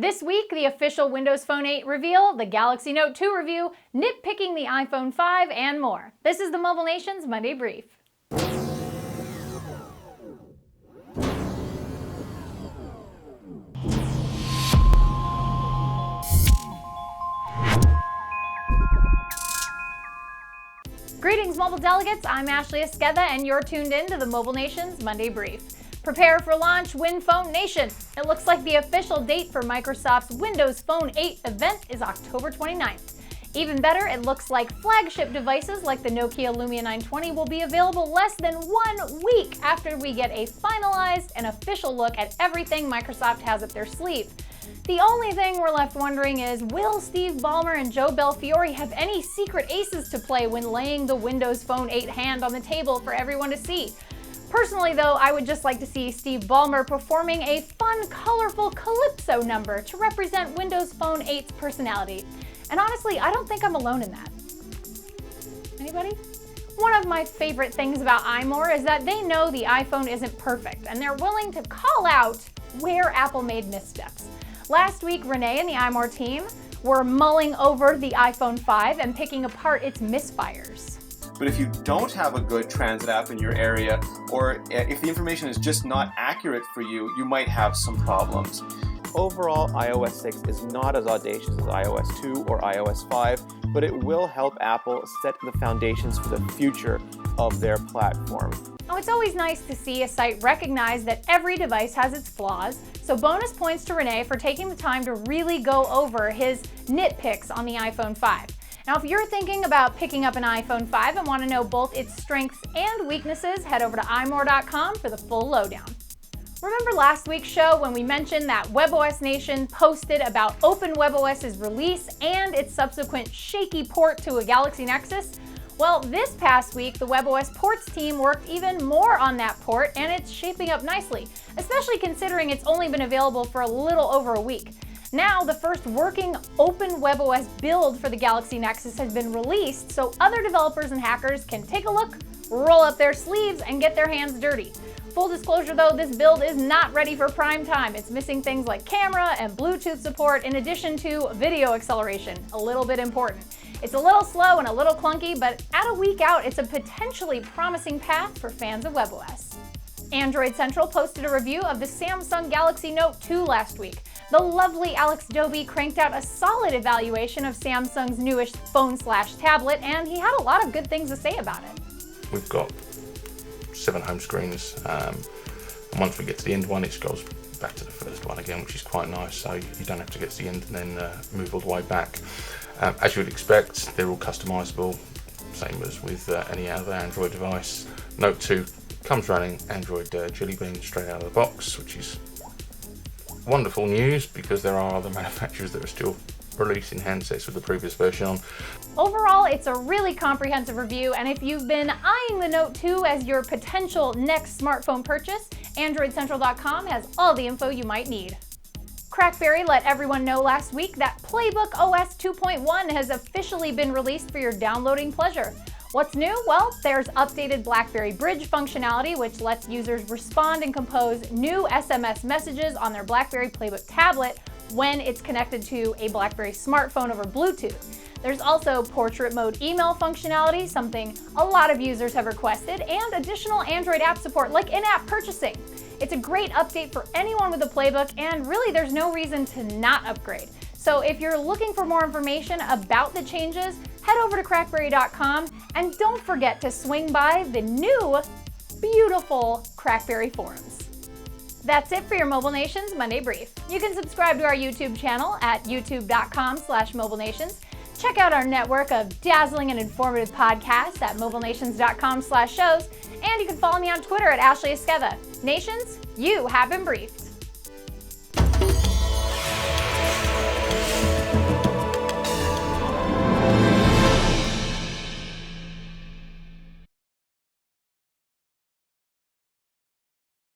This week, the official Windows Phone 8 reveal, the Galaxy Note 2 review, nitpicking the iPhone 5, and more. This is the Mobile Nation's Monday Brief. Greetings, mobile delegates. I'm Ashley Esqueda, and you're tuned in to the Mobile Nation's Monday Brief. Prepare for launch, WinPhone It looks like the official date for Microsoft's Windows Phone 8 event is October 29th. Even better, it looks like flagship devices like the Nokia Lumia 920 will be available less than 1 week after we get a finalized and official look at everything Microsoft has up their sleeve. The only thing we're left wondering is, will Steve Ballmer and Joe Belfiore have any secret aces to play when laying the Windows Phone 8 hand on the table for everyone to see? Personally, though, I would just like to see Steve Ballmer performing a fun, colorful calypso number to represent Windows Phone 8's personality. And honestly, I don't think I'm alone in that. Anybody? One of my favorite things about iMore is that they know the iPhone isn't perfect, and they're willing to call out where Apple made missteps. Last week, Renee and the iMore team were mulling over the iPhone 5 and picking apart its misfires. But if you don't have a good transit app in your area, or if the information is just not accurate for you, you might have some problems. Overall, iOS 6 is not as audacious as iOS 2 or iOS 5, but it will help Apple set the foundations for the future of their platform. Oh, it's always nice to see a site recognize that every device has its flaws, so bonus points to Renee for taking the time to really go over his nitpicks on the iPhone 5. Now, if you're thinking about picking up an iPhone 5 and want to know both its strengths and weaknesses, head over to imore.com for the full lowdown. Remember last week's show when we mentioned that WebOSNation posted about OpenWebOS's release and its subsequent shaky port to a Galaxy Nexus? Well, this past week, the WebOS ports team worked even more on that port, and it's shaping up nicely, especially considering it's only been available for a little over a week. Now, the first working OpenWebOS build for the Galaxy Nexus has been released, so other developers and hackers can take a look, roll up their sleeves, and get their hands dirty. Full disclosure though, this build is not ready for prime time. It's missing things like camera and Bluetooth support in addition to video acceleration, a little bit important. It's a little slow and a little clunky, but at a week out, it's a potentially promising path for fans of WebOS. Android Central posted a review of the Samsung Galaxy Note 2 last week. The lovely Alex Doby cranked out a solid evaluation of Samsung's newest phone/tablet, and he had a lot of good things to say about it. We've got 7 home screens, and once we get to the end one, it goes back to the first one again, which is quite nice, so you don't have to get to the end and then move all the way back. As you would expect, they're all customizable, same as with any other Android device. Note 2 comes running Android Jelly Bean straight out of the box, which is wonderful news because there are other manufacturers that are still releasing handsets with the previous version on. Overall, it's a really comprehensive review, and if you've been eyeing the Note 2 as your potential next smartphone purchase, AndroidCentral.com has all the info you might need. CrackBerry let everyone know last week that PlayBook OS 2.1 has officially been released for your downloading pleasure. What's new? Well, there's updated BlackBerry Bridge functionality, which lets users respond and compose new SMS messages on their BlackBerry PlayBook tablet when it's connected to a BlackBerry smartphone over Bluetooth. There's also portrait mode email functionality, something a lot of users have requested, and additional Android app support like in-app purchasing. It's a great update for anyone with a PlayBook, and really there's no reason to not upgrade. So if you're looking for more information about the changes, head over to crackberry.com, and don't forget to swing by the new, beautiful CrackBerry forums. That's it for your Mobile Nations Monday Brief. You can subscribe to our YouTube channel at youtube.com/mobilenations. Check out our network of dazzling and informative podcasts at mobilenations.com/shows, and you can follow me on Twitter at Ashley Esqueda. Nations, you have been briefed.